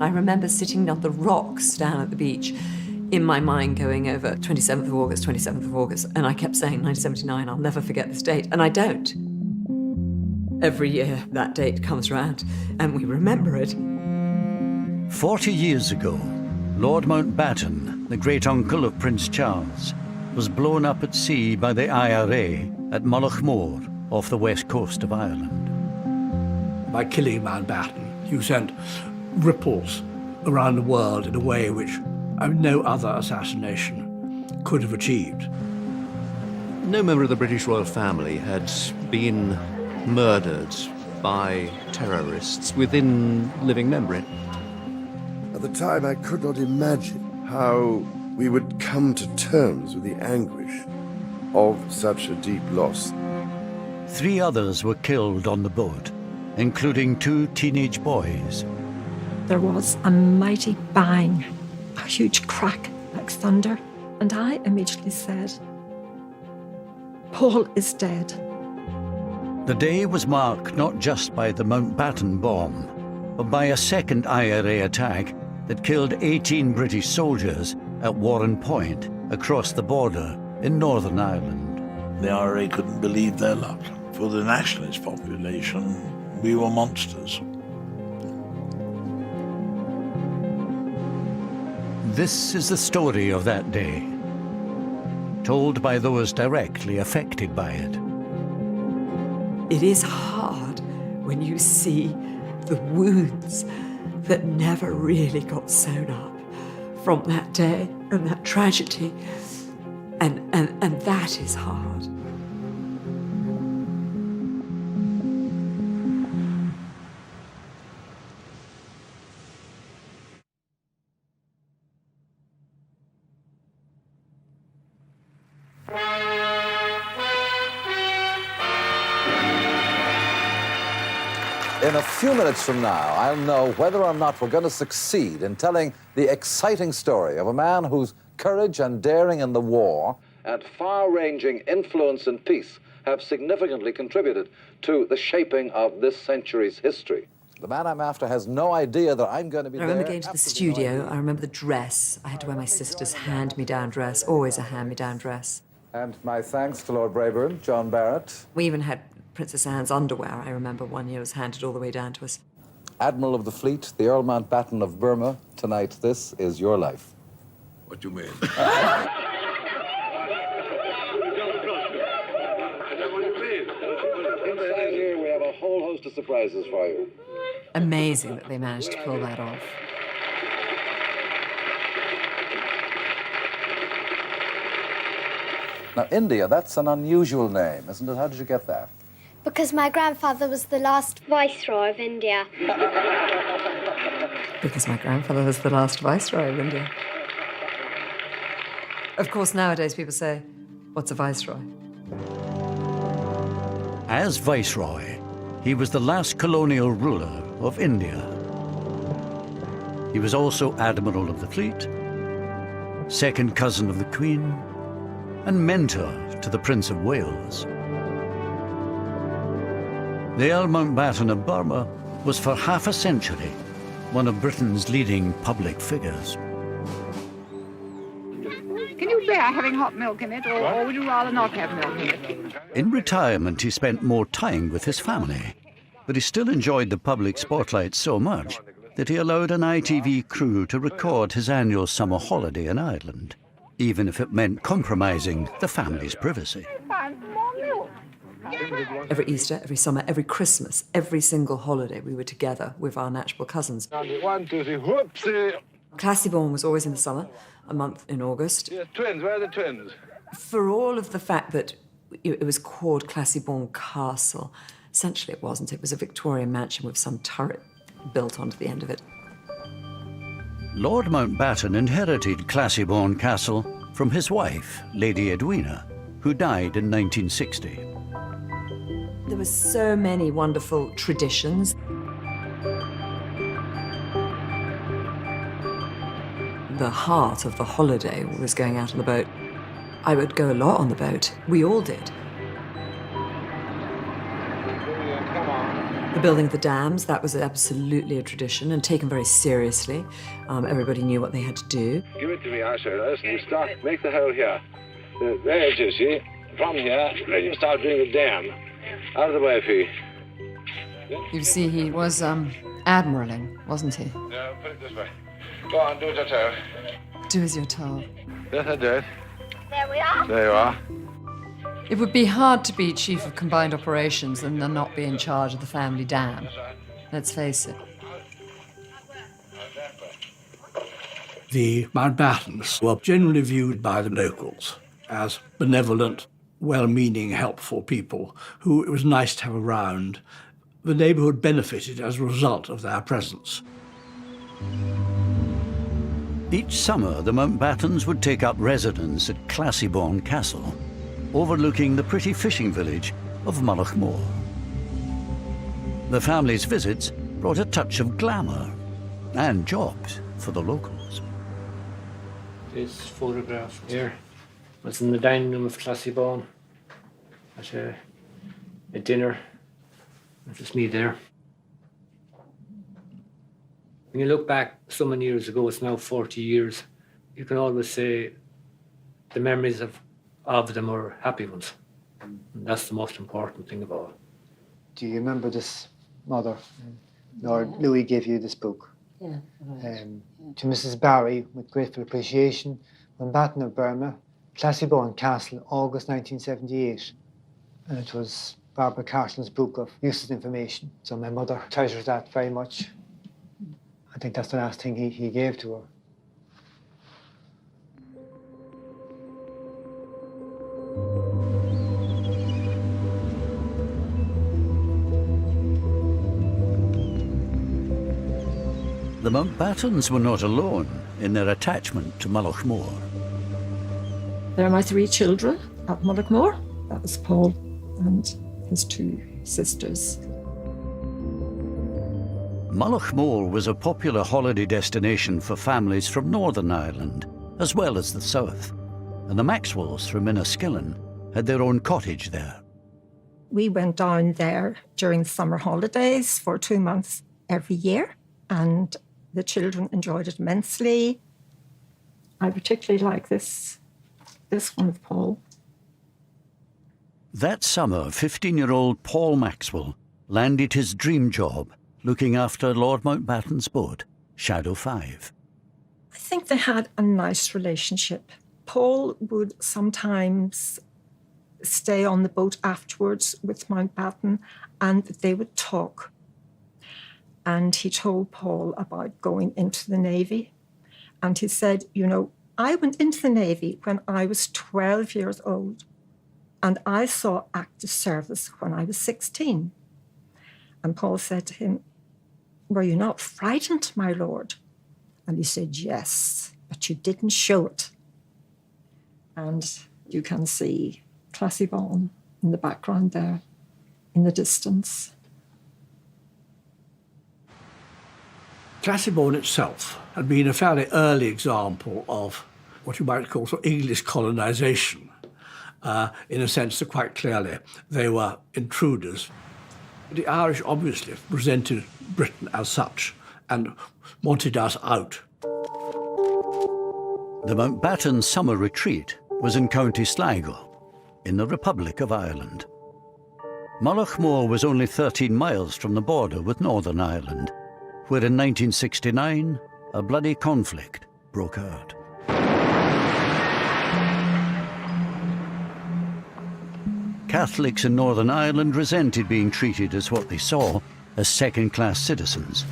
I remember sitting on the rocks down at the beach, in my mind going over 27th of August, 27th of August, and I kept saying 1979, I'll never forget this date, and I don't. Every year that date comes around, and we remember it. 40 years ago, Lord Mountbatten, the great-uncle of Prince Charles, was blown up at sea by the IRA at Mullaghmore, off the west coast of Ireland. By killing Mountbatten, you sent ripples around the world in a way which no other assassination could have achieved. No member of the British royal family had been murdered by terrorists within living memory. At the time, I could not imagine how we would come to terms with the anguish of such a deep loss. 3 others were killed on the boat, including 2 teenage boys. There was a mighty bang, a huge crack like thunder, and I immediately said, Paul is dead. The day was marked not just by the Mountbatten bomb, but by a second IRA attack that killed 18 British soldiers at Warren Point, across the border in Northern Ireland. The IRA couldn't believe their luck. For the nationalist population, we were monsters. This is the story of that day, told by those directly affected by it. It is hard when you see the wounds that never really got sewn up from that day and that tragedy, and that is hard. In a few minutes from now, I'll know whether or not we're going to succeed in telling the exciting story of a man whose courage and daring in the war and far-ranging influence in peace have significantly contributed to the shaping of this century's history. The man I'm after has no idea that I'm going to be I remember going to the studio. I remember the dress. I had to wear my sister's hand-me-down dress, always a hand-me-down dress. And my thanks to Lord Brabourne, John Barrett. We even had Princess Anne's underwear, I remember one year was handed all the way down to us. Admiral of the Fleet, the Earl Mountbatten of Burma, tonight this is your life. What do you mean? Inside here, we have a whole host of surprises for you. Amazing that they managed to pull that off. Now, India, that's an unusual name, isn't it? How did you get that? Because my grandfather was the last Viceroy of India. Because my grandfather was the last Viceroy of India. Of course, nowadays people say, what's a Viceroy? As Viceroy, he was the last colonial ruler of India. He was also Admiral of the Fleet, second cousin of the Queen, and mentor to the Prince of Wales. The Earl Mountbatten of Burma was for half a century one of Britain's leading public figures. Can you bear having hot milk in it, or would you rather not have milk in it? In retirement, he spent more time with his family, but he still enjoyed the public spotlight so much that he allowed an ITV crew to record his annual summer holiday in Ireland, even if it meant compromising the family's privacy. Every Easter, every summer, every Christmas, every single holiday, we were together with our natural cousins. 1, 2, 3, whoopsie! Classy-Born was always in the summer, a month in August. Yes, twins, where are the twins? For all of the fact that it was called Classy-Born Castle, essentially it wasn't. It was a Victorian mansion with some turret built onto the end of it. Lord Mountbatten inherited Classy-Born Castle from his wife, Lady Edwina, who died in 1960. There were so many wonderful traditions. The heart of the holiday was going out on the boat. I would go a lot on the boat. We all did. Come on. The building of the dams, that was absolutely a tradition and taken very seriously. Everybody knew what they had to do. Give it to me, I say. Listen, you start, make the hole here. There it is, see? From here, then you start doing the dam. Out of the way, Fee. You see, he was admiraling, wasn't he? No, put it this way. Go on, do it yourself. Do as you're told. Yes, I did. There we are. There you are. It would be hard to be chief of combined operations and then not be in charge of the family dam. Let's face it. The Mountbattens were generally viewed by the locals as benevolent, well-meaning, helpful people who it was nice to have around. The neighbourhood benefited as a result of their presence. Each summer, the Mountbattens would take up residence at Classiebawn Castle, overlooking the pretty fishing village of Mullaghmore. The family's visits brought a touch of glamour and jobs for the locals. This photograph here was in the dining room of Classiebawn at a dinner. That's just me there. When you look back so many years ago, it's now 40 years, you can always say the memories of them are happy ones. And that's the most important thing of all. Do you remember this mother? Lord Louis gave you this book. Yeah. To Mrs. Barry, with grateful appreciation, Mountbatten of Burma, Classiebawn Castle, August 1978. And it was Barbara Carson's book of useless information. So my mother treasures that very much. I think that's the last thing he gave to her. The Mountbattens were not alone in their attachment to Mullaghmore. There are my 3 children at Mullaghmore. That was Paul and his 2 sisters. Mullaghmore was a popular holiday destination for families from Northern Ireland, as well as the south, and the Maxwells from Inniskillen had their own cottage there. We went down there during the summer holidays for 2 months every year, and the children enjoyed it immensely. I particularly like this one with Paul. That summer, 15-year-old Paul Maxwell landed his dream job looking after Lord Mountbatten's boat, Shadow 5. I think they had a nice relationship. Paul would sometimes stay on the boat afterwards with Mountbatten and they would talk. And he told Paul about going into the Navy. And he said, you know, I went into the Navy when I was 12 years old. And I saw active service when I was 16. And Paul said to him, were you not frightened, my lord? And he said, yes, but you didn't show it. And you can see Classiebawn in the background there, in the distance. Classiebawn itself had been a fairly early example of what you might call sort of English colonisation. In a sense that quite clearly they were intruders. The Irish obviously presented Britain as such and wanted us out. The Mountbatten summer retreat was in County Sligo, in the Republic of Ireland. Mullaghmore was only 13 miles from the border with Northern Ireland, where in 1969 a bloody conflict broke out. Catholics in Northern Ireland resented being treated as what they saw as second-class citizens,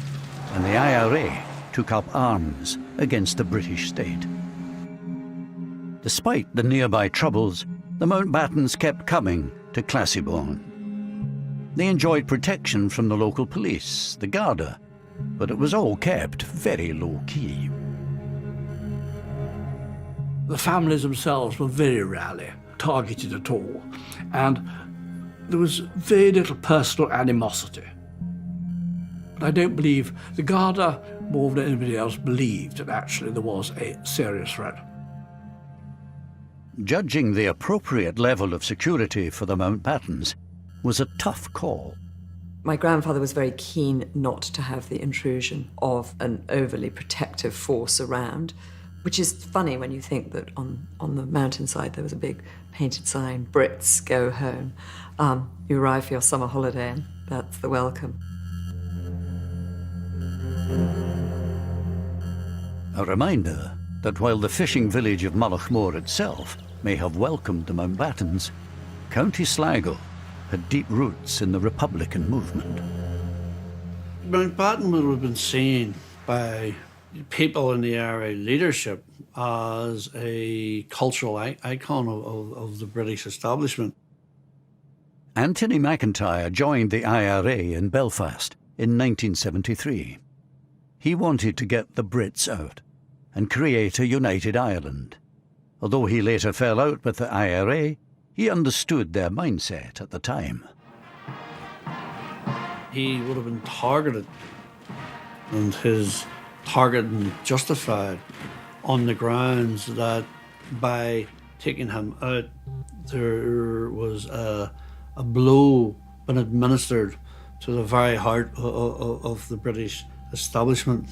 and the IRA took up arms against the British state. Despite the nearby troubles, the Mountbattens kept coming to Classiebawn. They enjoyed protection from the local police, the Garda, but it was all kept very low-key. The families themselves were very rarely targeted at all, and there was very little personal animosity. But I don't believe the Garda, more than anybody else, believed that actually there was a serious threat. Judging the appropriate level of security for the Mountbattens was a tough call. My grandfather was very keen not to have the intrusion of an overly protective force around, which is funny when you think that on the mountainside there was a big painted sign, Brits, go home. You arrive for your summer holiday and that's the welcome. A reminder that while the fishing village of Mullaghmore itself may have welcomed the Mountbattens, County Sligo had deep roots in the Republican movement. Mountbatten would have been seen by people in the IRA leadership as a cultural icon of the British establishment. Anthony McIntyre joined the IRA in Belfast in 1973. He wanted to get the Brits out and create a united Ireland. Although he later fell out with the IRA, he understood their mindset at the time. He would have been targeted, and his targeting justified on the grounds that by taking him out, there was a blow been administered to the very heart of the British establishment.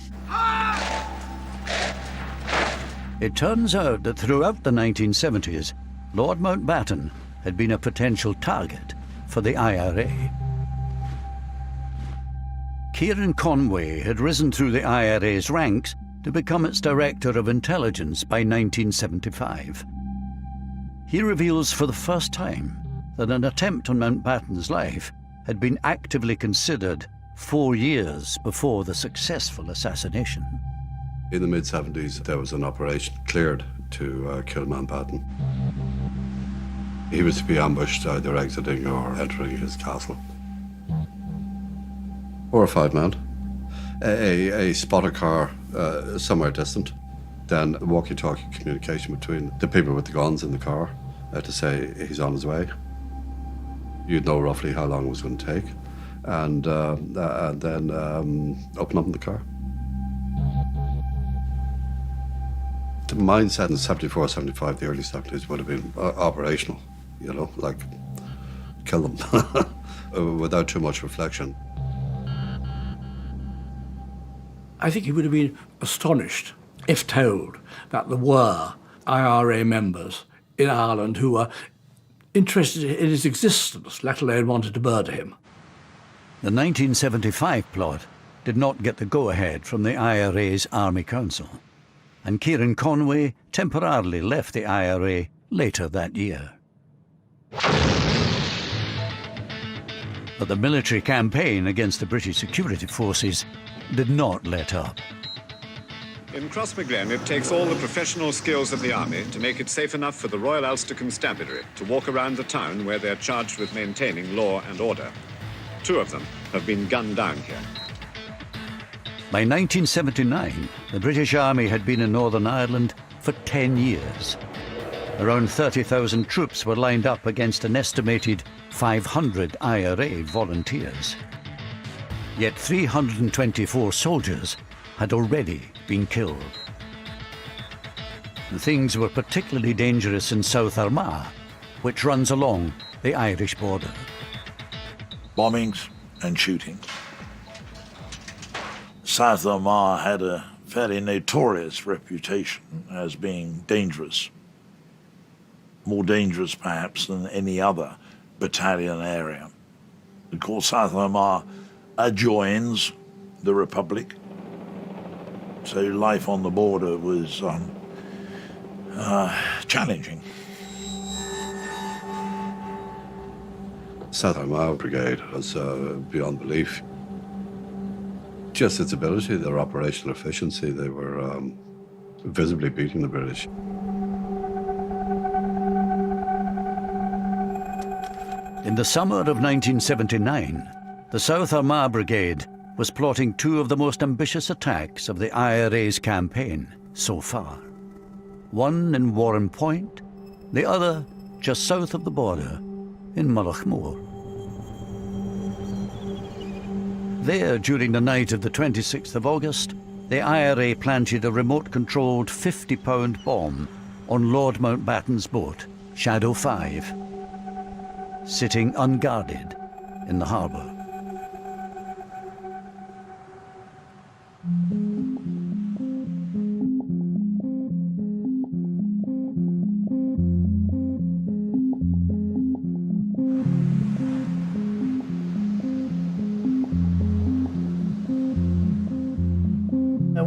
It turns out that throughout the 1970s, Lord Mountbatten had been a potential target for the IRA. Kieran Conway had risen through the IRA's ranks to become its Director of Intelligence by 1975. He reveals for the first time that an attempt on Mountbatten's life had been actively considered 4 years before the successful assassination. In the mid-70s, there was an operation cleared to kill Mountbatten. He was to be ambushed either exiting or entering his castle. 4 or 5 men. A spotter car somewhere distant. Then walkie-talkie communication between the people with the guns in the car to say he's on his way. You'd know roughly how long it was going to take. And then open up in the car. The mindset in 74, 75, the early 70s would have been operational, you know, like kill them without too much reflection. I think he would have been astonished if told that there were IRA members in Ireland who were interested in his existence, let alone wanted to murder him. The 1975 plot did not get the go-ahead from the IRA's Army Council, and Kieran Conway temporarily left the IRA later that year. But the military campaign against the British security forces did not let up. In Crossmaglen, it takes all the professional skills of the army to make it safe enough for the Royal Ulster Constabulary to walk around the town where they're charged with maintaining law and order. 2 of them have been gunned down here. By 1979, the British Army had been in Northern Ireland for 10 years. Around 30,000 troops were lined up against an estimated 500 IRA volunteers. Yet 324 soldiers had already been killed. And things were particularly dangerous in South Armagh, which runs along the Irish border. Bombings and shootings. South Armagh had a fairly notorious reputation as being dangerous. More dangerous, perhaps, than any other battalion area. Of course, South Armagh adjoins the Republic, so life on the border was challenging. South Armagh Brigade was beyond belief. Just its ability, their operational efficiency, they were visibly beating the British. In the summer of 1979, the South Armagh Brigade was plotting 2 of the most ambitious attacks of the IRA's campaign so far. One in Warren Point, the other just south of the border in Mullaghmore. There, during the night of the 26th of August, the IRA planted a remote-controlled 50-pound bomb on Lord Mountbatten's boat, Shadow 5, sitting unguarded in the harbour.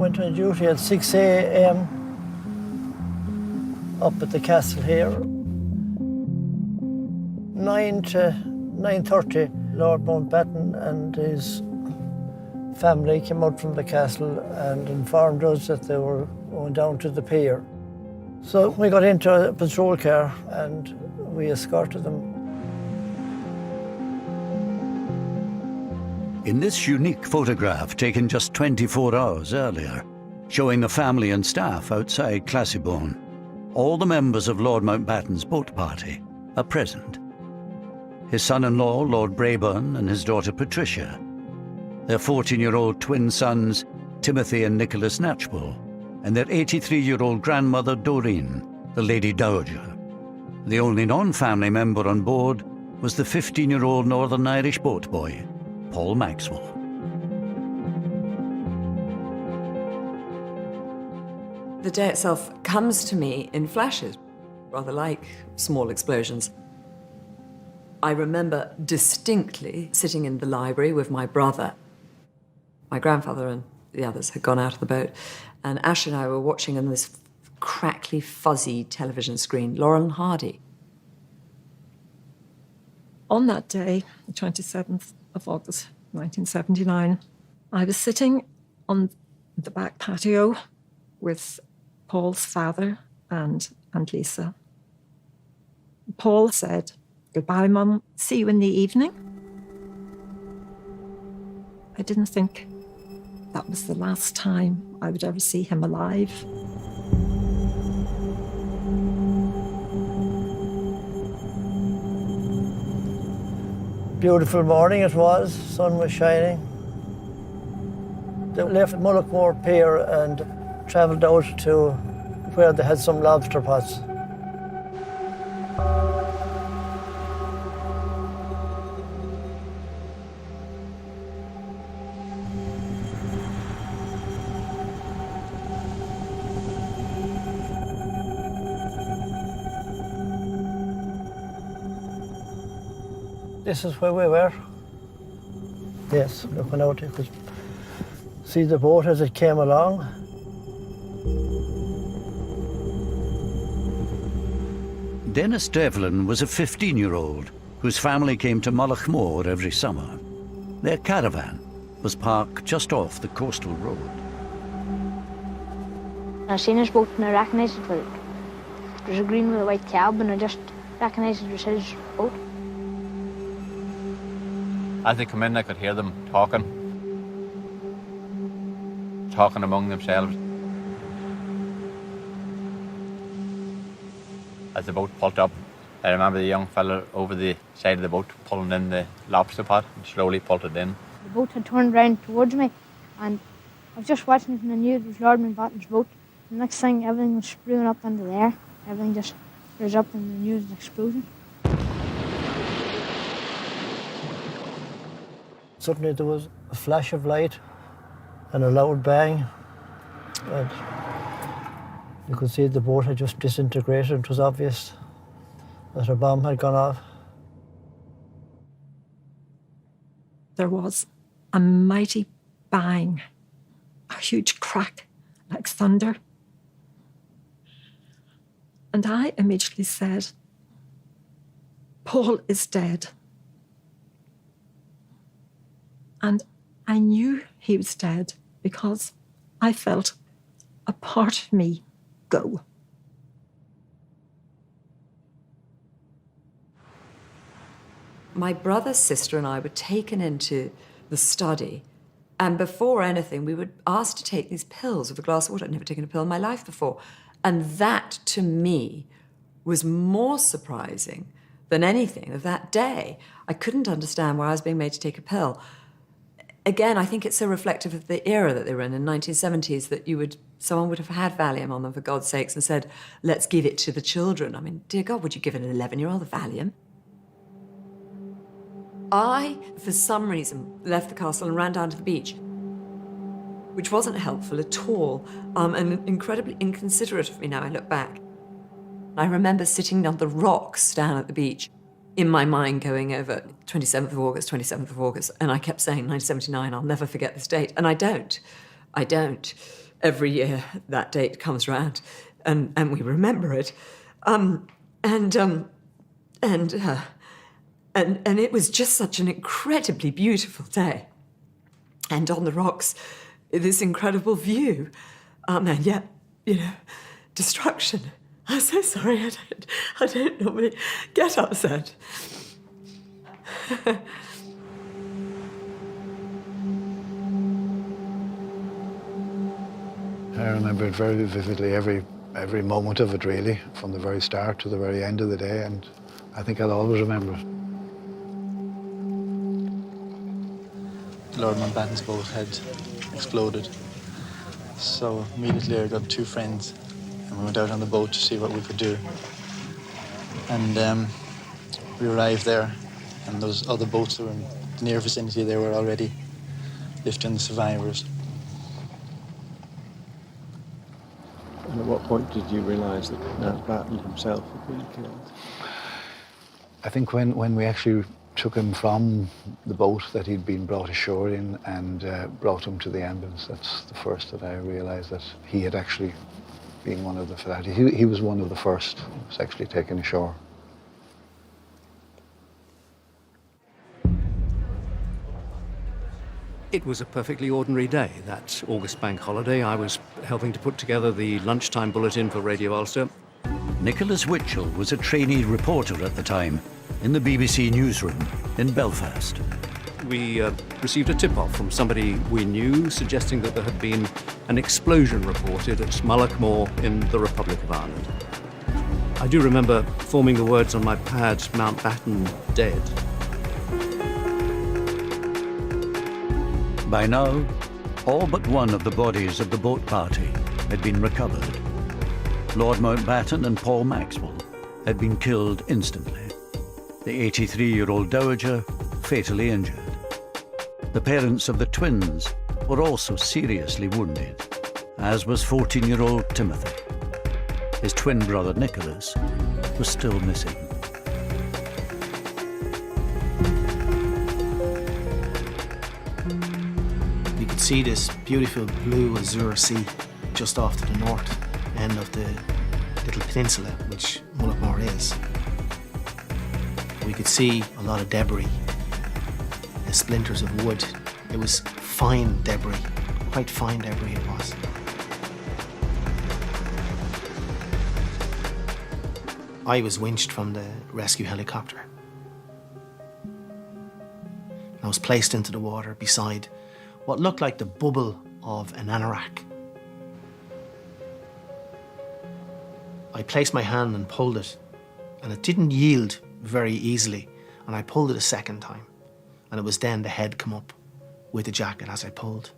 went on duty at 6 a.m. up at the castle here. 9 to 9:30, Lord Mountbatten and his family came out from the castle and informed us that they were going down to the pier. So we got into a patrol car and we escorted them. In this unique photograph taken just 24 hours earlier, showing the family and staff outside Classiebawn, all the members of Lord Mountbatten's boat party are present. His son-in-law, Lord Brabourne, and his daughter Patricia, their 14-year-old twin sons, Timothy and Nicholas Knatchbull, and their 83-year-old grandmother, Doreen, the Lady Dowager. The only non-family member on board was the 15-year-old Northern Irish boat boy, Paul Maxwell. The day itself comes to me in flashes, rather like small explosions. I remember distinctly sitting in the library with my brother. My grandfather and the others had gone out of the boat, and Ash and I were watching on this crackly, fuzzy television screen, Laurel and Hardy. On that day, the 27th of August, 1979, I was sitting on the back patio with Paul's father and Aunt Lisa. Paul said, "Goodbye, Mum. See you in the evening." I didn't think that was the last time I would ever see him alive. Beautiful morning it was, sun was shining. They left Mullaghmore Pier and travelled out to where they had some lobster pots. This is where we were. Yes, looking out, you could see the boat as it came along. Dennis Devlin was a 15-year-old whose family came to Mullaghmore every summer. Their caravan was parked just off the coastal road. I seen his boat and I recognised it. Well, it was a green with a white cab and I just recognised it was his boat. As they come in, I could hear them talking among themselves. As the boat pulled up, I remember the young fella over the side of the boat pulling in the lobster pot and slowly pulled it in. The boat had turned round towards me and I was just watching it and I knew it was Lord Mountbatten's boat. The next thing, everything was spewing up into the air. Everything just rose up and I knew it was an explosion. Suddenly there was a flash of light and a loud bang. And you could see the boat had just disintegrated. It was obvious that a bomb had gone off. There was a mighty bang, a huge crack like thunder. And I immediately said, "Paul is dead." And I knew he was dead because I felt a part of me go. My brother, sister, and I were taken into the study, and before anything, we were asked to take these pills with a glass of water. I'd never taken a pill in my life before. And that, to me, was more surprising than anything of that day. I couldn't understand why I was being made to take a pill. Again, I think it's so reflective of the era that they were in the 1970s, that someone would have had Valium on them, for God's sakes, and said, "Let's give it to the children." I mean, dear God, would you give an 11-year-old a Valium? I, for some reason, left the castle and ran down to the beach, which wasn't helpful at all, and incredibly inconsiderate of me now I look back. I remember sitting on the rocks down at the beach, in my mind going over 27th of August, and I kept saying 1979, I'll never forget this date, and I don't. every year that date comes round, and we remember it. And it was just such an incredibly beautiful day. And on the rocks, this incredible view. And yet, destruction. I'm so sorry, I don't normally get upset. I remember it very vividly, every moment of it, really, from the very start to the very end of the day, and I think I'll always remember it. Lord Mountbatten's boat had exploded, so immediately I got two friends and we went out on the boat to see what we could do. And we arrived there, and those other boats that were in the near vicinity, they were already lifting the survivors. And at what point did you realise that Mountbatten himself had been killed? I think when we actually took him from the boat that he'd been brought ashore in and brought him to the ambulance, that's the first that I realised that he had actually been one of the fatalities. He was one of the first who was actually taken ashore. It was a perfectly ordinary day, that August bank holiday. I was helping to put together the lunchtime bulletin for Radio Ulster. Nicholas Witchell was a trainee reporter at the time in the BBC newsroom in Belfast. We received a tip-off from somebody we knew suggesting that there had been an explosion reported at Mullaghmore in the Republic of Ireland. I do remember forming the words on my pad, Mountbatten dead. By now, all but one of the bodies of the boat party had been recovered. Lord Mountbatten and Paul Maxwell had been killed instantly. The 83-year-old dowager fatally injured. The parents of the twins were also seriously wounded, as was 14-year-old Timothy. His twin brother Nicholas was still missing. You could see this beautiful blue azure sea just off to the north end of the little peninsula which Mullaghmore is. We could see a lot of debris, splinters of wood. It was fine debris, quite fine debris it was. I was winched from the rescue helicopter. I was placed into the water beside what looked like the bubble of an anorak. I placed my hand and pulled it, and it didn't yield very easily, and I pulled it a second time, and it was then the head come up with the jacket as I pulled,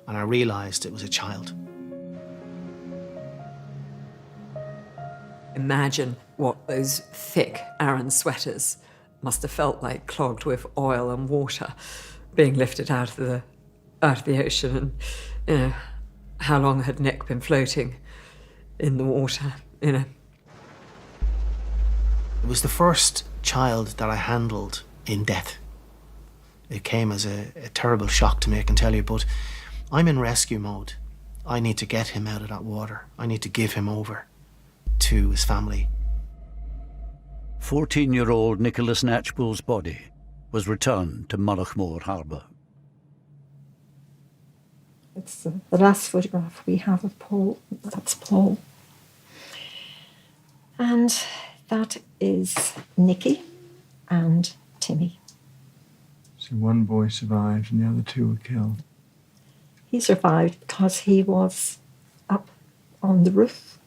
and I realised it was a child. Imagine what those thick Aran sweaters must have felt like, clogged with oil and water, being lifted out of the ocean. And how long had Nick been floating in the water? It was the first child that I handled in death. It came as a terrible shock to me, I can tell you, but I'm in rescue mode. I need to get him out of that water. I need to give him over to his family. 14-year-old Nicholas Knatchbull's body was returned to Mullaghmore Harbour. It's the last photograph we have of Paul. That's Paul. And that is Nicky and Timmy. So one boy survived and the other two were killed. He survived because he was up on the roof.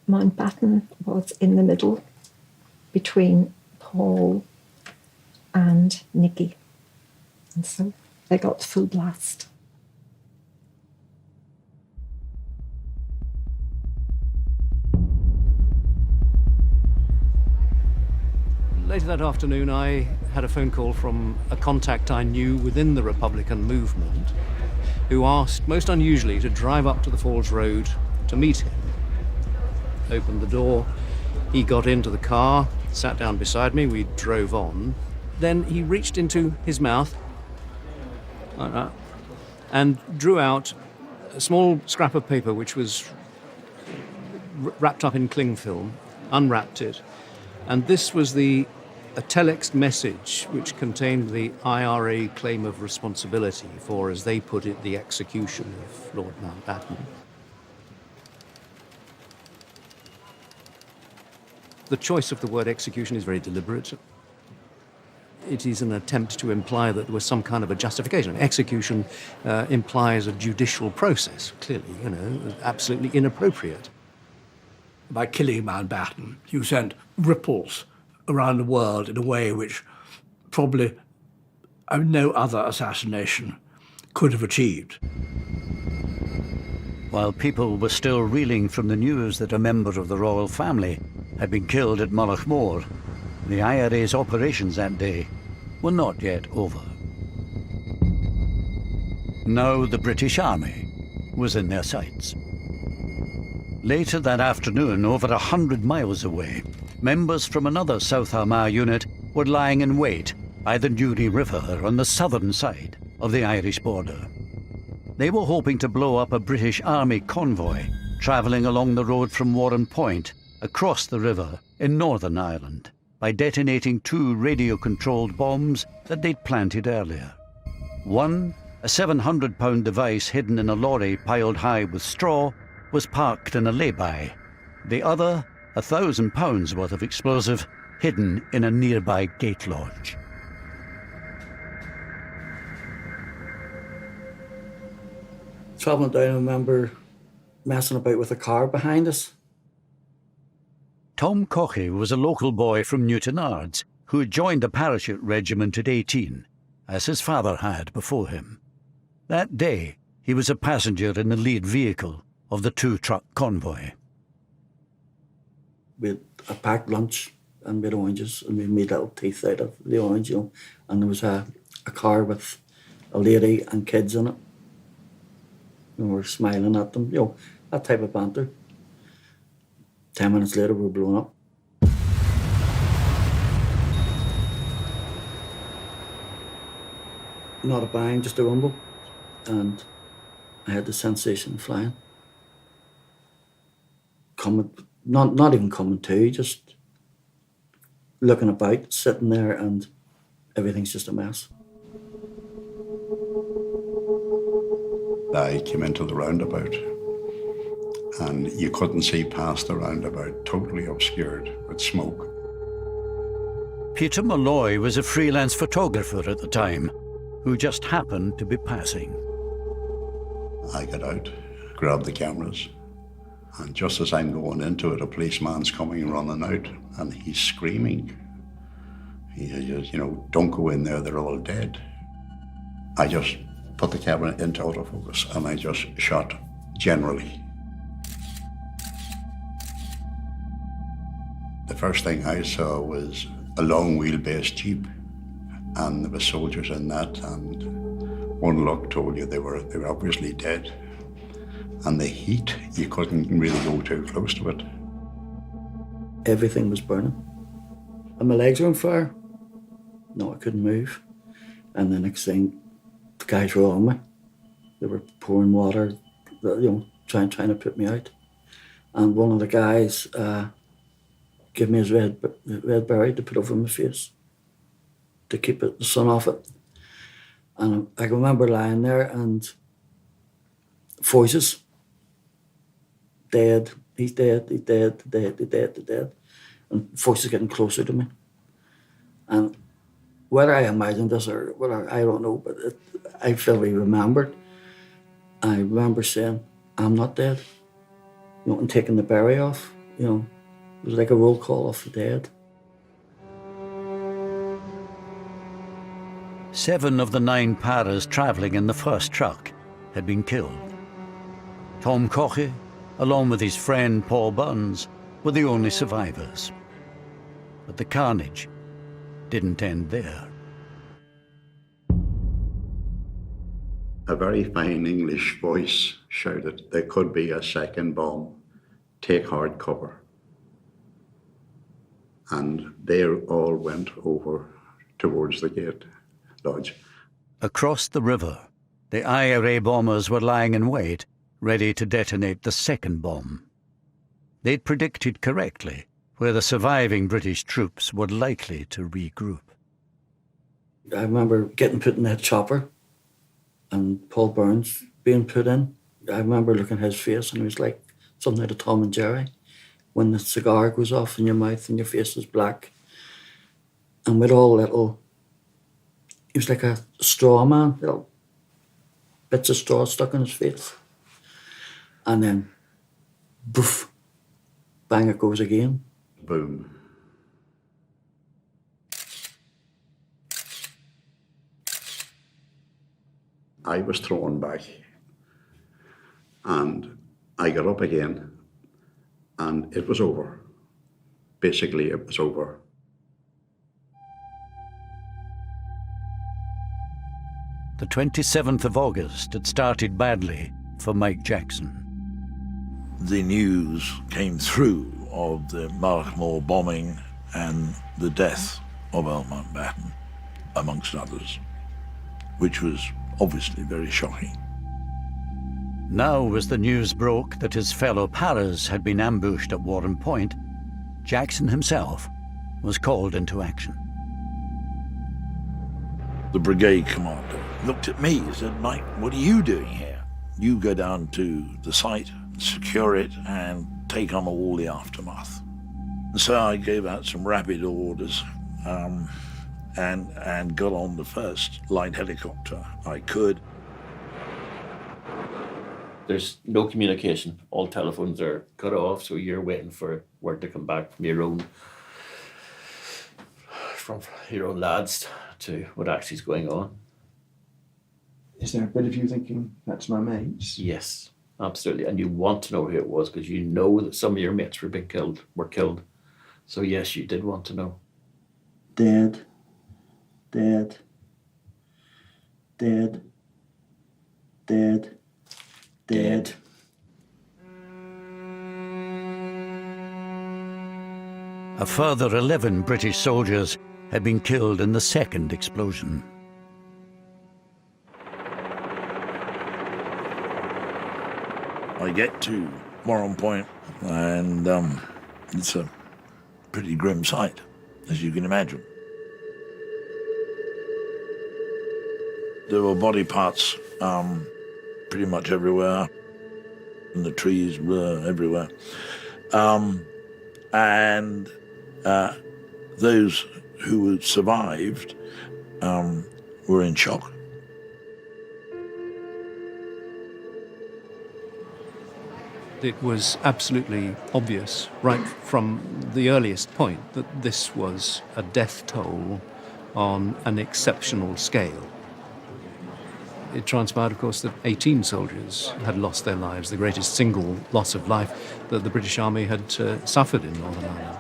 Mountbatten was in the middle between Paul and Nicky. And so they got full blast. Later that afternoon, I had a phone call from a contact I knew within the Republican movement who asked, most unusually, to drive up to the Falls Road to meet him. Opened the door, he got into the car, sat down beside me, we drove on. Then he reached into his mouth, like that, and drew out a small scrap of paper which was wrapped up in cling film, unwrapped it, and this was a telex message which contained the IRA claim of responsibility for, as they put it, the execution of Lord Mountbatten. The choice of the word execution is very deliberate. It is an attempt to imply that there was some kind of a justification. Execution implies a judicial process, clearly, absolutely inappropriate. By killing Mountbatten, you sent ripples around the world in a way which probably no other assassination could have achieved. While people were still reeling from the news that a member of the royal family had been killed at Mullaghmore, the IRA's operations that day were not yet over. Now the British Army was in their sights. Later that afternoon, over 100 miles away, members from another South Armagh unit were lying in wait by the Newry River on the southern side of the Irish border. They were hoping to blow up a British Army convoy travelling along the road from Warren Point across the river in Northern Ireland by detonating 2 radio-controlled bombs that they'd planted earlier. One, a 700-pound device hidden in a lorry piled high with straw, was parked in a lay-by. The other, 1,000 pounds worth of explosive, hidden in a nearby gate lodge. Travelling down, I remember messing about with a car behind us. Tom Cochey was a local boy from Newtonards who had joined the parachute regiment at 18, as his father had before him. That day, he was a passenger in the lead vehicle of the 2-truck convoy. We had a packed lunch and we had oranges and we made little teeth out of the orange, and there was a car with a lady and kids in it. And we were smiling at them, that type of banter. 10 minutes later, we were blown up. Not a bang, just a rumble. And I had the sensation of flying. Not even coming to, just looking about, sitting there, and everything's just a mess. I came into the roundabout and you couldn't see past the roundabout, totally obscured with smoke. Peter Malloy was a freelance photographer at the time, who just happened to be passing. I got out, grabbed the cameras, and just as I'm going into it, a policeman's coming running out, and he's screaming. He says, don't go in there, they're all dead. I just put the camera into autofocus and I just shot generally. The first thing I saw was a long wheelbase Jeep, and there were soldiers in that, and one look told you they were obviously dead. And the heat, you couldn't really go too close to it. Everything was burning. And my legs were on fire. No, I couldn't move. And the next thing, the guys were on me. They were pouring water, trying to put me out. And one of the guys gave me his red beret to put over my face to keep the sun off it. And I can remember lying there and voices. Dead, he's dead, he's dead, dead, he's dead, he's dead. And voices getting closer to me. And whether I imagined this or whether, I don't know, but I vividly remembered. I remember saying, I'm not dead. And taking the beret off, it was like a roll call of the dead. 7 of the 9 paras travelling in the first truck had been killed. Tom Cochey, along with his friend Paul Burns, were the only survivors. But the carnage didn't end there. A very fine English voice shouted, there could be a second bomb. Take hard cover. And they all went over towards the gate lodge. Across the river, the IRA bombers were lying in wait ready to detonate the second bomb. They'd predicted correctly where the surviving British troops were likely to regroup. I remember getting put in that chopper and Paul Burns being put in. I remember looking at his face and it was like something out of Tom and Jerry. When the cigar goes off in your mouth and your face is black. And with all little, he was like a straw man, little bits of straw stuck in his face. And then, boof, bang it goes again. Boom. I was thrown back and I got up again and it was over. Basically, it was over. The 27th of August had started badly for Mike Jackson. The news came through of the Markmoor bombing and the death of Earl Mountbatten, amongst others, which was obviously very shocking. Now, as the news broke that his fellow paras had been ambushed at Warren Point, Jackson himself was called into action. The brigade commander looked at me and said, "Mike, what are you doing here? You go down to the site, secure it, and take on all the aftermath." And so I gave out some rapid orders and got on the first light helicopter I could. There's no communication. All telephones are cut off, so you're waiting for word to come back from your own lads to what actually is going on. Is there a bit of you thinking, that's my mates? Yes, absolutely. And you want to know who it was because you know that some of your mates were killed. So yes, you did want to know. Dead. Dead. Dead. Dead. Dead. A further 11 British soldiers had been killed in the second explosion. I get to Warren Point and it's a pretty grim sight, as you can imagine. There were body parts pretty much everywhere, and the trees were everywhere. And those who had survived were in shock. It was absolutely obvious, right from the earliest point, that this was a death toll on an exceptional scale. It transpired, of course, that 18 soldiers had lost their lives, the greatest single loss of life that the British Army had suffered in Northern Ireland.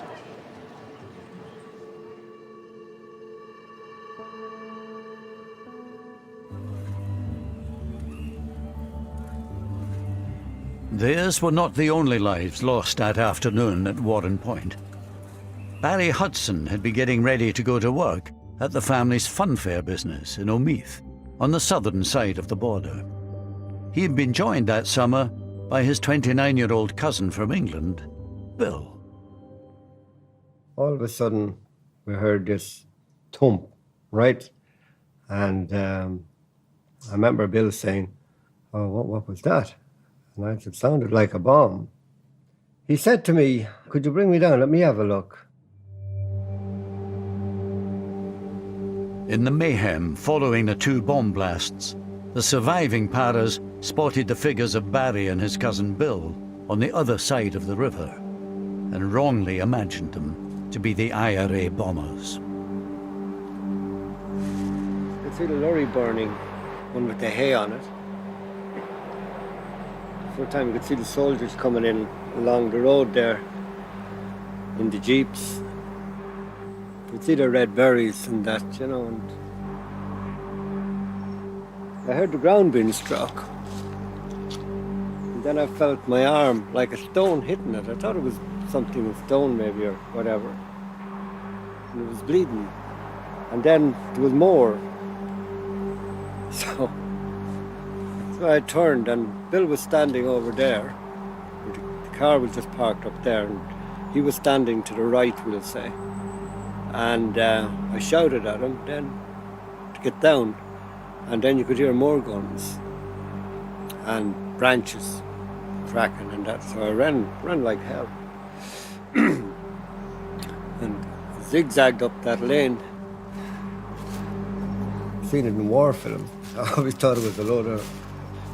Theirs were not the only lives lost that afternoon at Warren Point. Barry Hudson had been getting ready to go to work at the family's funfair business in Omeath, on the southern side of the border. He had been joined that summer by his 29-year-old cousin from England, Bill. All of a sudden, we heard this thump, right? And I remember Bill saying, "Oh, what was that?" And I said, "It sounded like a bomb." He said to me, "Could you bring me down? Let me have a look." In the mayhem following the two bomb blasts, the surviving paras spotted the figures of Barry and his cousin Bill on the other side of the river and wrongly imagined them to be the IRA bombers. You could see the lorry burning, one with the hay on it. For a time you could see the soldiers coming in along the road there in the jeeps. You could see the red berries and that, you know, and I heard the ground being struck. And then I felt my arm like a stone hitting it. I thought it was something, a stone maybe or whatever. And it was bleeding. And then there was more. So So I turned and Bill was standing over there. The car was just parked up there and he was standing to the right, we'll say. And I shouted at him then to get down. And then you could hear more guns and branches cracking and that. So I ran like hell. And zigzagged up that lane. Seen it in war film. I always thought it was a load of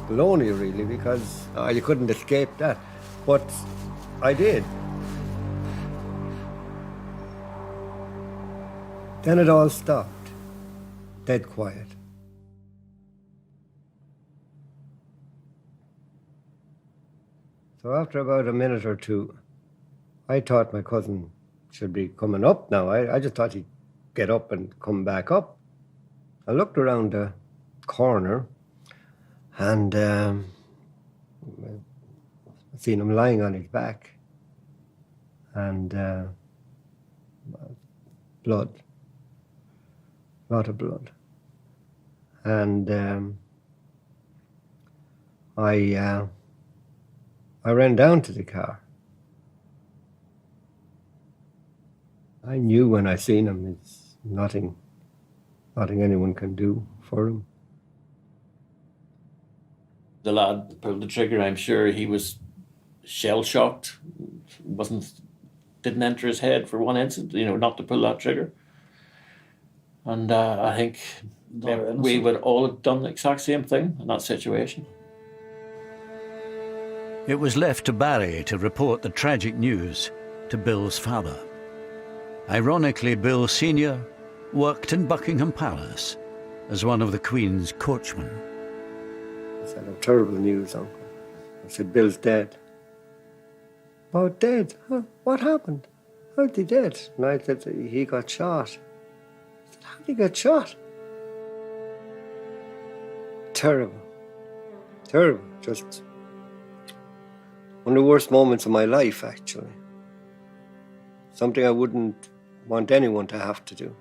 baloney, really, because you couldn't escape that. But I did. Then it all stopped. Dead quiet. So after about a minute or two, I thought my cousin should be coming up now. I just thought he'd get up and come back up. I looked around the corner and I seen him lying on his back and blood, a lot of blood. And I ran down to the car. I knew when I seen him, it's nothing anyone can do for him. The lad that pulled the trigger, I'm sure he was shell-shocked. Didn't enter his head for one instant, not to pull that trigger. And I think that we would all have done the exact same thing in that situation. It was left to Barry to report the tragic news to Bill's father. Ironically, Bill Sr. worked in Buckingham Palace as one of the Queen's coachmen. I said, "Oh, terrible news, Uncle." I said, "Bill's dead." "Oh, dead? Huh? What happened? How'd he dead?" And I said, "He got shot." I said, "How'd he get shot?" Terrible. Terrible. Just one of the worst moments of my life, actually. Something I wouldn't want anyone to have to do.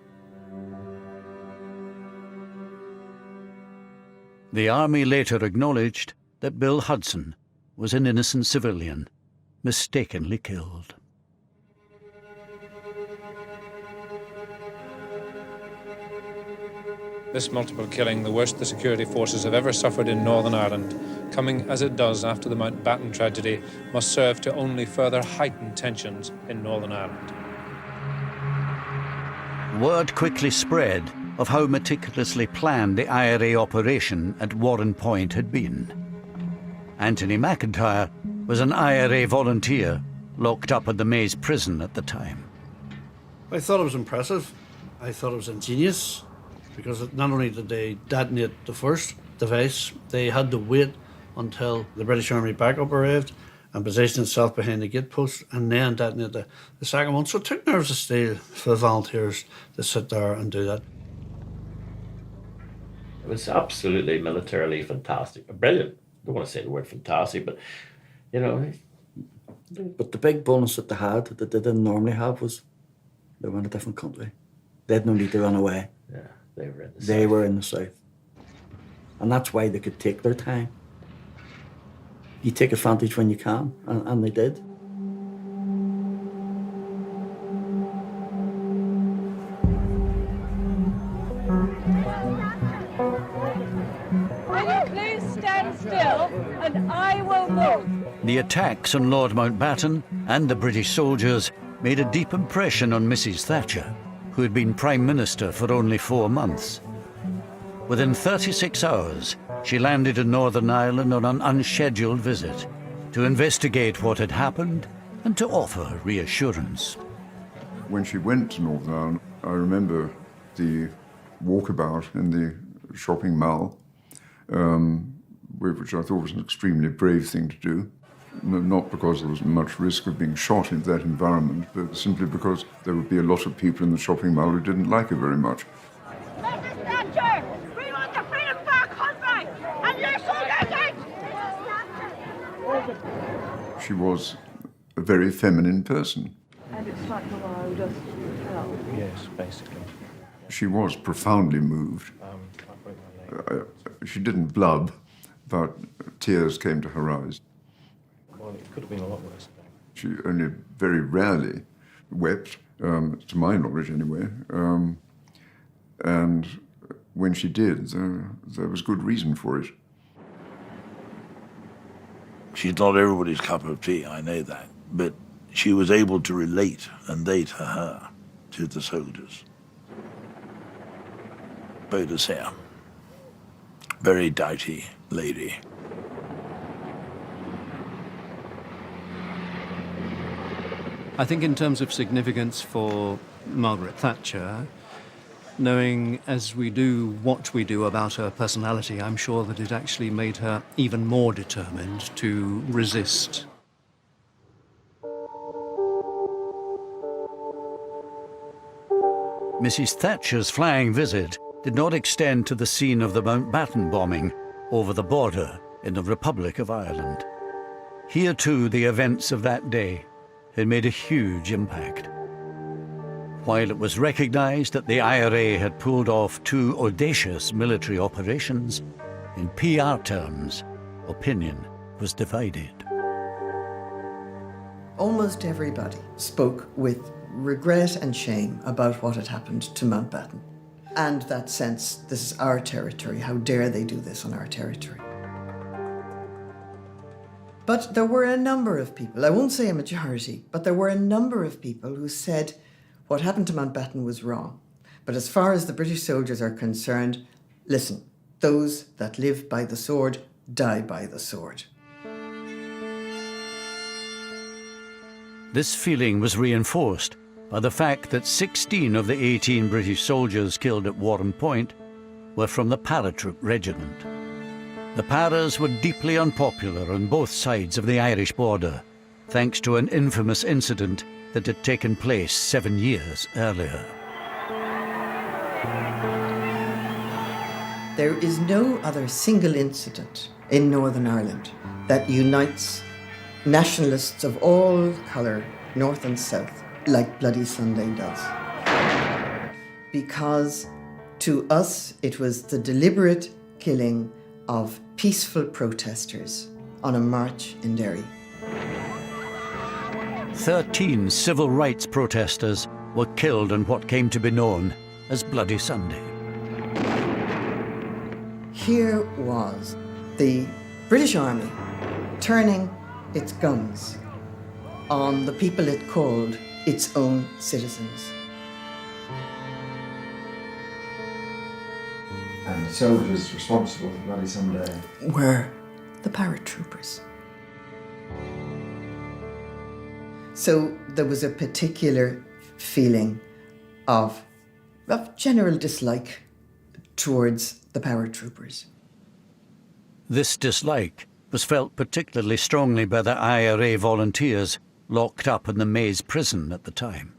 The army later acknowledged that Bill Hudson was an innocent civilian, mistakenly killed. This multiple killing, the worst the security forces have ever suffered in Northern Ireland, coming as it does after the Mountbatten tragedy, must serve to only further heighten tensions in Northern Ireland. Word quickly spread of how meticulously planned the IRA operation at Warren Point had been. Anthony McIntyre was an IRA volunteer locked up at the Maze prison at the time. I thought it was impressive. I thought it was ingenious, because not only did they detonate the first device, they had to wait until the British Army backup arrived and positioned itself behind the gate post and then detonate the second one. So it took nerves of steel for the volunteers to sit there and do that. It was absolutely militarily fantastic. Brilliant. I don't want to say the word fantastic, but, But the big bonus that they had, that they didn't normally have, was they were in a different country. They had no need to run away. Yeah, they were in the south. They were in the south. And that's why they could take their time. You take advantage when you can, and they did. Will you please stand still and I will move? The attacks on Lord Mountbatten and the British soldiers made a deep impression on Mrs. Thatcher, who had been Prime Minister for only 4 months. Within 36 hours, she landed in Northern Ireland on an unscheduled visit to investigate what had happened and to offer reassurance. When she went to Northern Ireland, I remember the walkabout in the shopping mall, which I thought was an extremely brave thing to do. Not because there was much risk of being shot in that environment, but simply because there would be a lot of people in the shopping mall who didn't like her very much. Mrs. Thatcher, we want the freedom for our country, and you're so getting. She was a very feminine person. And it's like allowed us to tell. Yes, basically. She was profoundly moved. She didn't blub, but tears came to her eyes. Well, it could have been a lot worse. She only very rarely wept, to my knowledge anyway. And when she did, there was good reason for it. She's not everybody's cup of tea, I know that, but she was able to relate, and they to her, to the soldiers. Baudelaire, very doughty lady. I think in terms of significance for Margaret Thatcher, knowing as we do what we do about her personality, I'm sure that it actually made her even more determined to resist. Mrs. Thatcher's flying visit did not extend to the scene of the Mountbatten bombing over the border in the Republic of Ireland. Here too the events of that day had made a huge impact. While it was recognised that the IRA had pulled off 2 audacious military operations, in PR terms, opinion was divided. Almost everybody spoke with regret and shame about what had happened to Mountbatten. And that sense, this is our territory, how dare they do this on our territory. But there were a number of people, I won't say a majority, but there were a number of people who said what happened to Mountbatten was wrong. But as far as the British soldiers are concerned, listen, those that live by the sword die by the sword. This feeling was reinforced by the fact that 16 of the 18 British soldiers killed at Warren Point were from the paratroop regiment. The Paras were deeply unpopular on both sides of the Irish border, thanks to an infamous incident that had taken place 7 years earlier. There is no other single incident in Northern Ireland that unites nationalists of all colour, north and south, like Bloody Sunday does. Because to us it was the deliberate killing of peaceful protesters on a march in Derry. 13 civil rights protesters were killed on what came to be known as Bloody Sunday. Here was the British Army turning its guns on the people it called its own citizens. And the soldiers responsible for Bloody Sunday were the paratroopers. So there was a particular feeling of general dislike towards the paratroopers. This dislike was felt particularly strongly by the IRA volunteers locked up in the Maze prison at the time.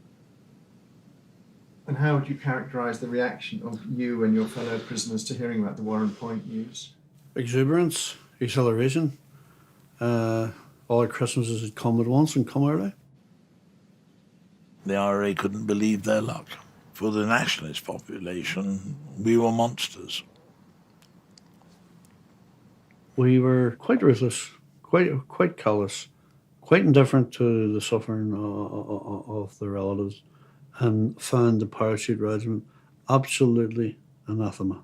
And how would you characterise the reaction of you and your fellow prisoners to hearing about the Warren Point news? Exuberance, exhilaration. All the Christmases had come at once and come early. The IRA couldn't believe their luck. For the nationalist population, we were monsters. We were quite ruthless, quite callous, quite indifferent to the suffering of the relatives, and found the parachute regiment absolutely anathema.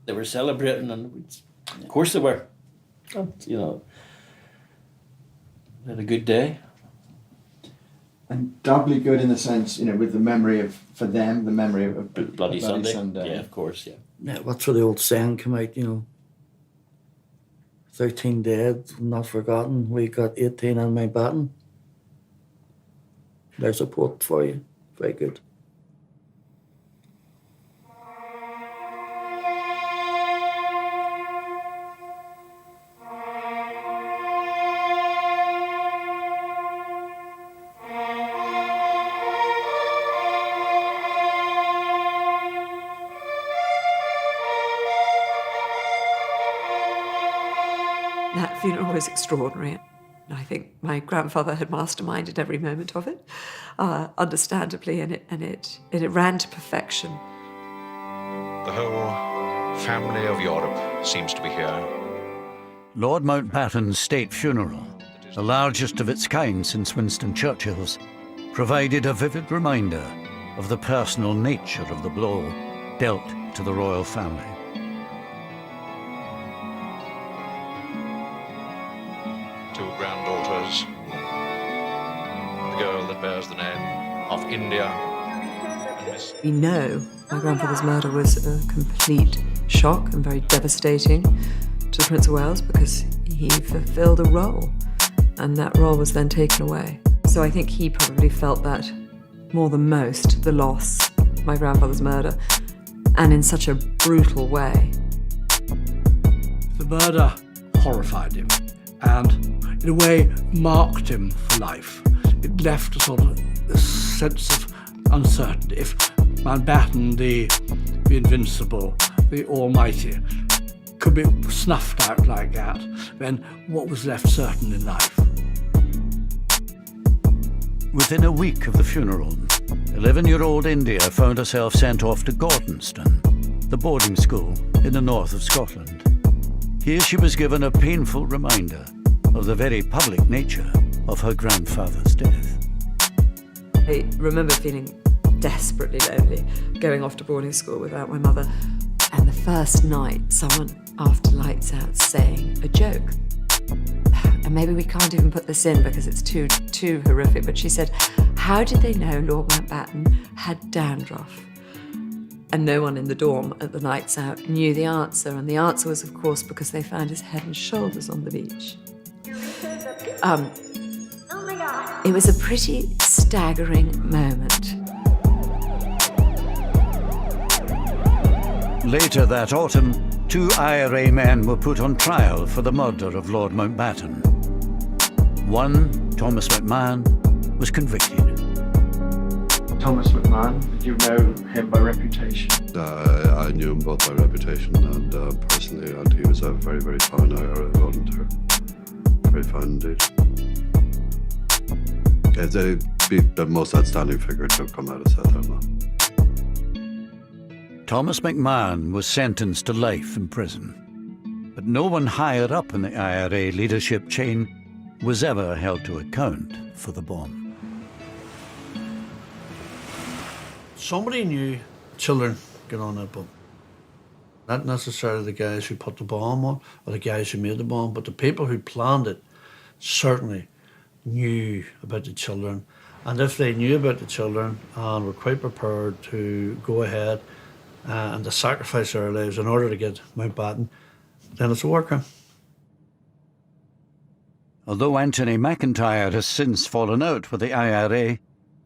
They were celebrating, and of course they were. You know, they had a good day. And doubly good in the sense, you know, with the memory of, for them, the memory of Bloody Sunday. Yeah, of course, yeah. Yeah, what's where the old saying come out, you know, 13 dead, not forgotten. We got 18 on Mountbatten. There's a quote for you. Very good. That funeral was extraordinary. I think my grandfather had masterminded every moment of it, understandably, and it ran to perfection. The whole family of Europe seems to be here. Lord Mountbatten's state funeral, the largest of its kind since Winston Churchill's, provided a vivid reminder of the personal nature of the blow dealt to the royal family. Two granddaughters, the girl that bears the name of India. We know my grandfather's murder was a complete shock and very devastating to the Prince of Wales because he fulfilled a role, and that role was then taken away. So I think he probably felt that more than most, the loss of my grandfather's murder, and in such a brutal way. The murder horrified him and, in a way, marked him for life. It left a sort of a sense of uncertainty. If Mountbatten, the invincible, the almighty, could be snuffed out like that, then what was left certain in life? Within a week of the funeral, 11-year-old India found herself sent off to Gordonston, the boarding school in the north of Scotland. Here she was given a painful reminder of the very public nature of her grandfather's death. I remember feeling desperately lonely, going off to boarding school without my mother. And the first night, someone, after lights out, saying a joke. And maybe we can't even put this in because it's too horrific, but she said, how did they know Lord Mountbatten had dandruff? And no one in the dorm at the lights out knew the answer. And the answer was, of course, because they found his head and shoulders on the beach. It was a pretty staggering moment. Later that autumn, 2 IRA men were put on trial for the murder of Lord Mountbatten. One, Thomas McMahon, was convicted. Thomas McMahon, did you know him by reputation? I knew him both by reputation and personally, and he was a very, very fine IRA volunteer. Very fine indeed. They'd be the most outstanding figure to have come out of South Ireland. Thomas McMahon was sentenced to life in prison, but no one higher up in the IRA leadership chain was ever held to account for the bomb. Somebody knew children get on that bomb. Not necessarily the guys who put the bomb on or the guys who made the bomb, but the people who planned it certainly knew about the children. And if they knew about the children and were quite prepared to go ahead and to sacrifice their lives in order to get Mountbatten, then it's a war crime. Although Anthony McIntyre has since fallen out with the IRA,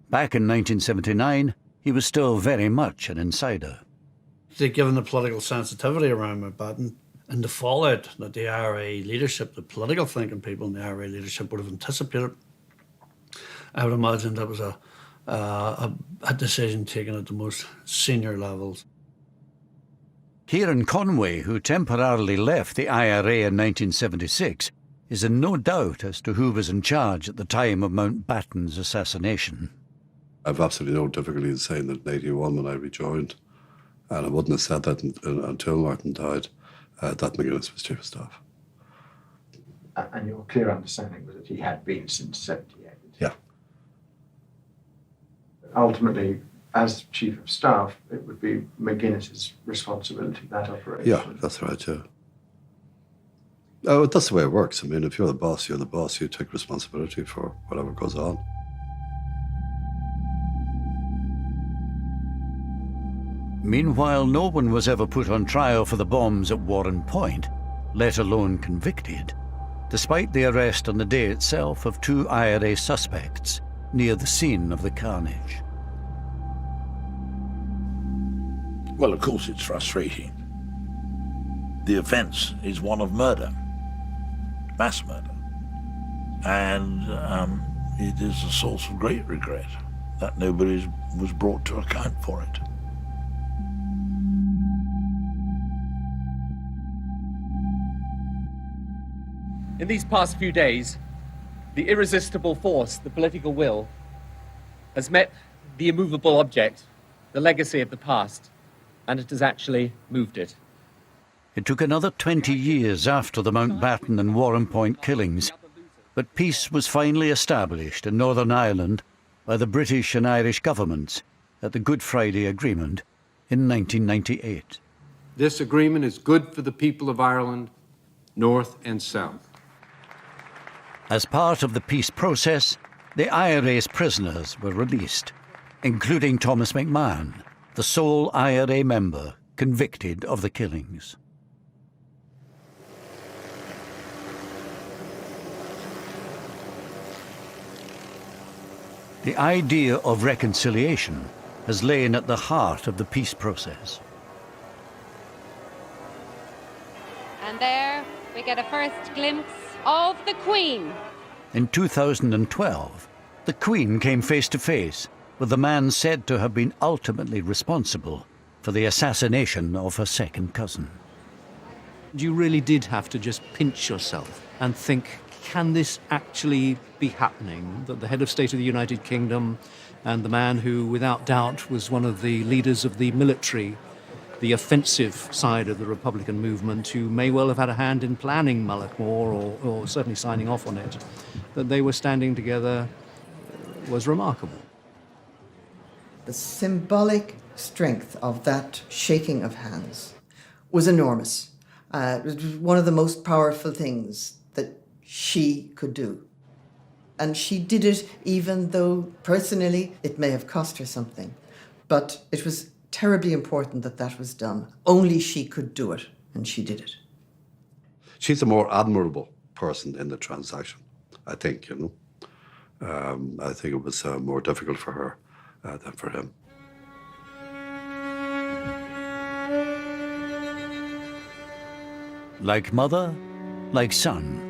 back in 1979, he was still very much an insider. Given the political sensitivity around Mountbatten and the fallout that the IRA leadership, the political thinking people in the IRA leadership would have anticipated, I would imagine that was a decision taken at the most senior levels. Kieran Conway, who temporarily left the IRA in 1976, is in no doubt as to who was in charge at the time of Mountbatten's assassination. I've absolutely no difficulty in saying that in 81 when I rejoined, and I wouldn't have said that until Martin died, that McGuinness was chief of staff. And your clear understanding was that he had been since 78? Yeah. Ultimately, as chief of staff, it would be McGuinness's responsibility, that operation. Yeah, that's right, yeah. Oh, that's the way it works. I mean, if you're the boss, you're the boss. You take responsibility for whatever goes on. Meanwhile, no one was ever put on trial for the bombs at Warren Point, let alone convicted, despite the arrest on the day itself of 2 IRA suspects near the scene of the carnage. Well, of course it's frustrating. The offence is one of murder, mass murder. And it is a source of great regret that nobody was brought to account for it. In these past few days, the irresistible force, the political will, has met the immovable object, the legacy of the past, and it has actually moved it. It took another 20 years after the Mountbatten and Warrenpoint killings, but peace was finally established in Northern Ireland by the British and Irish governments at the Good Friday Agreement in 1998. This agreement is good for the people of Ireland, North and South. As part of the peace process, the IRA's prisoners were released, including Thomas McMahon, the sole IRA member convicted of the killings. The idea of reconciliation has lain at the heart of the peace process. And there we get a first glimpse of the Queen. In 2012, the Queen came face to face with the man said to have been ultimately responsible for the assassination of her second cousin. You really did have to just pinch yourself and think, can this actually be happening? That the head of state of the United Kingdom and the man who, without doubt, was one of the leaders of the military, the offensive side of the Republican movement, who may well have had a hand in planning Mullaghmore or certainly signing off on it, that they were standing together was remarkable. The symbolic strength of that shaking of hands was enormous. It was one of the most powerful things that she could do. And she did it even though personally it may have cost her something. But it was terribly important that that was done. Only she could do it, and she did it. She's a more admirable person in the transaction, I think, you know. I think it was more difficult for her than for him. Like mother, like son.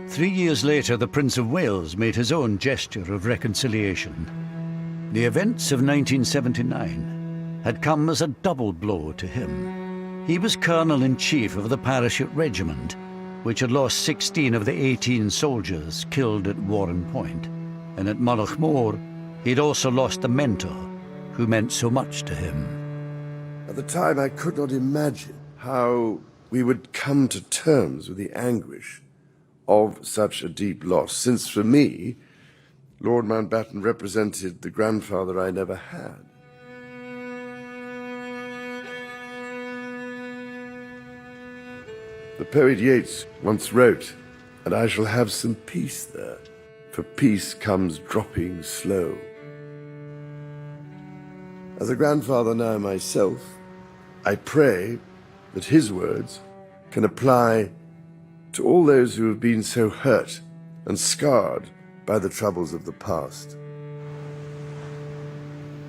3 years later, the Prince of Wales made his own gesture of reconciliation. The events of 1979 had come as a double blow to him. He was Colonel-in-Chief of the Parachute Regiment, which had lost 16 of the 18 soldiers killed at Warrenpoint. And at Mullaghmore, he'd also lost a mentor who meant so much to him. At the time, I could not imagine how we would come to terms with the anguish of such a deep loss, since for me, Lord Mountbatten represented the grandfather I never had. The poet Yeats once wrote, "And I shall have some peace there, for peace comes dropping slow." As a grandfather now myself, I pray that his words can apply to all those who have been so hurt and scarred by the troubles of the past.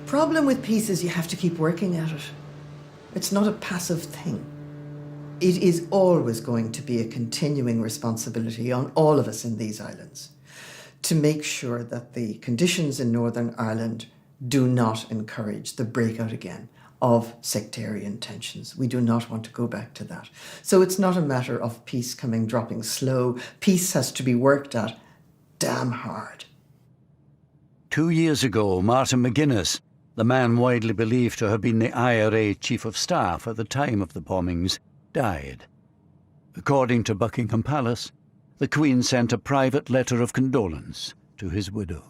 Problem with peace is you have to keep working at it. It's not a passive thing. It is always going to be a continuing responsibility on all of us in these islands to make sure that the conditions in Northern Ireland do not encourage the breakout again of sectarian tensions. We do not want to go back to that. So it's not a matter of peace dropping slow. Peace has to be worked at damn hard. 2 years ago, Martin McGuinness, the man widely believed to have been the IRA Chief of Staff at the time of the bombings, died. According to Buckingham Palace, the Queen sent a private letter of condolence to his widow.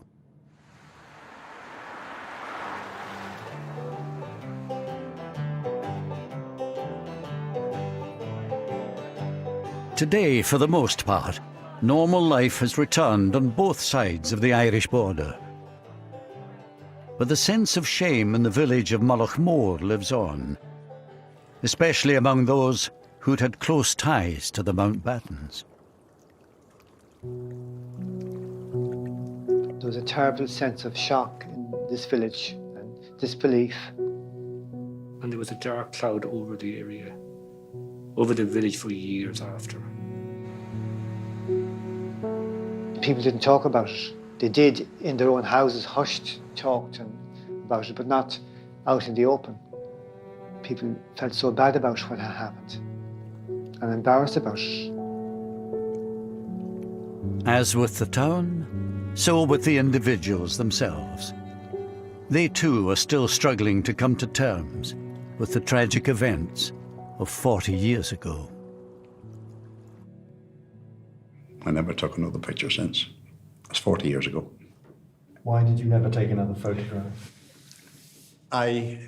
Today, for the most part, normal life has returned on both sides of the Irish border. But the sense of shame in the village of Mullaghmore lives on, especially among those who'd had close ties to the Mountbattens. There was a terrible sense of shock in this village and disbelief. And there was a dark cloud over the area, over the village for years after. People didn't talk about it. They did in their own houses, hushed, talked about it, but not out in the open. People felt so bad about what had happened and embarrassed about it. As with the town, so with the individuals themselves. They too are still struggling to come to terms with the tragic events of 40 years ago. I never took another picture since. It's 40 years ago. Why did you never take another photograph? I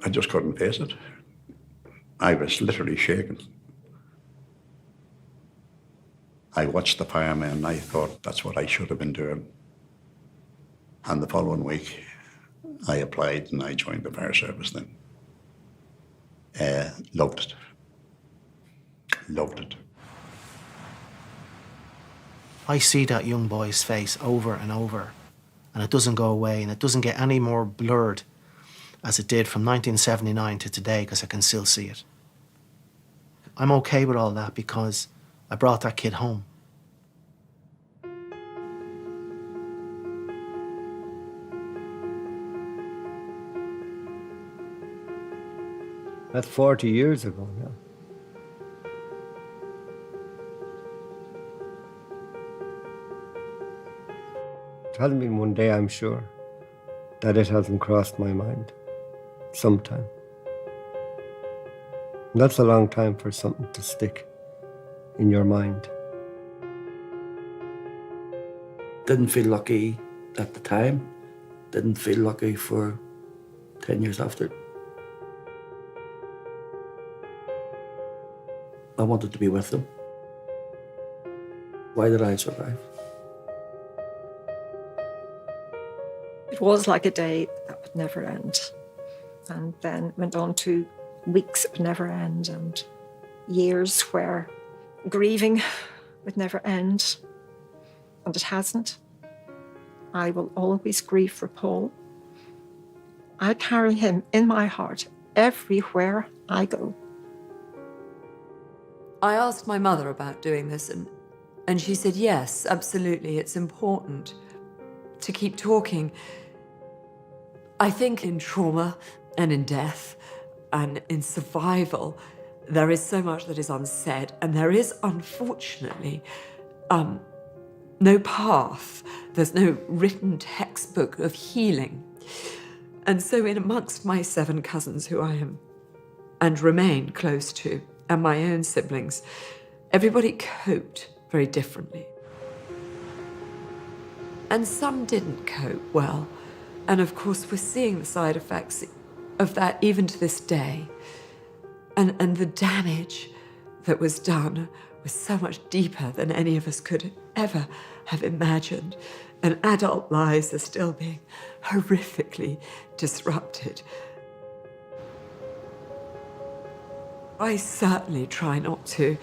just couldn't face it. I was literally shaking. I watched the firemen and I thought that's what I should have been doing. And the following week, I applied and I joined the fire service then. Loved it. Loved it. I see that young boy's face over and over, and it doesn't go away, and it doesn't get any more blurred as it did from 1979 to today, because I can still see it. I'm okay with all that because I brought that kid home. That's 40 years ago now. It hasn't been one day, I'm sure, that it hasn't crossed my mind. Sometime. And that's a long time for something to stick in your mind. Didn't feel lucky at the time. Didn't feel lucky for 10 years after. I wanted to be with them. Why did I survive? It was like a day that would never end. And then went on to weeks that would never end and years where grieving would never end. And it hasn't. I will always grieve for Paul. I carry him in my heart everywhere I go. I asked my mother about doing this, and she said, yes, absolutely, it's important to keep talking. I think in trauma and in death and in survival, there is so much that is unsaid, and there is, unfortunately, no path. There's no written textbook of healing. And so in amongst my 7 cousins who I am and remain close to, and my own siblings, everybody coped very differently. And some didn't cope well. And of course, we're seeing the side effects of that even to this day. And the damage that was done was so much deeper than any of us could ever have imagined. And adult lives are still being horrifically disrupted. I certainly try not to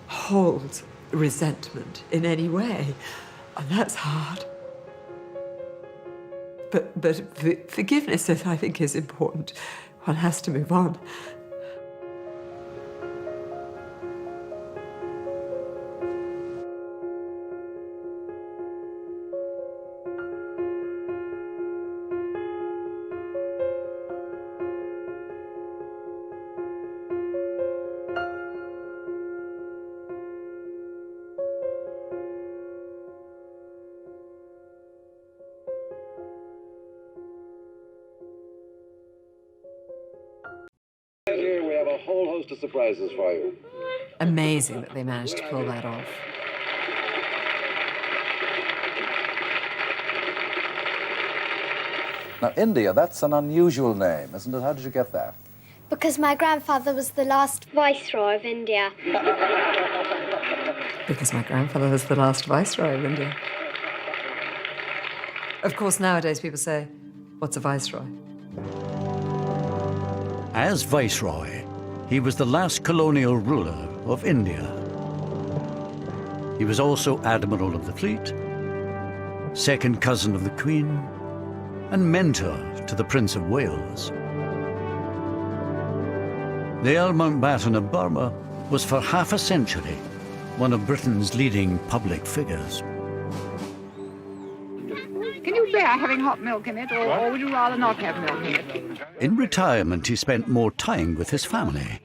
hold resentment in any way, and that's hard. But forgiveness, I think, is important. One has to move on. Here we have a whole host of surprises for you. Amazing that they managed to pull that off. Now, India, that's an unusual name, isn't it? How did you get that? Because my grandfather was the last Viceroy of India. Because my grandfather was the last Viceroy of India. Of course, nowadays people say, what's a Viceroy? As Viceroy, he was the last colonial ruler of India. He was also Admiral of the Fleet, second cousin of the Queen, and mentor to the Prince of Wales. The Earl Mountbatten of Burma was for half a century one of Britain's leading public figures. Can you bear having hot milk in it, or would you rather not have milk in it? In retirement, he spent more time with his family,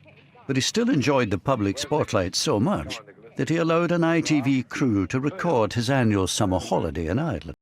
but he still enjoyed the public spotlight so much that he allowed an ITV crew to record his annual summer holiday in Ireland.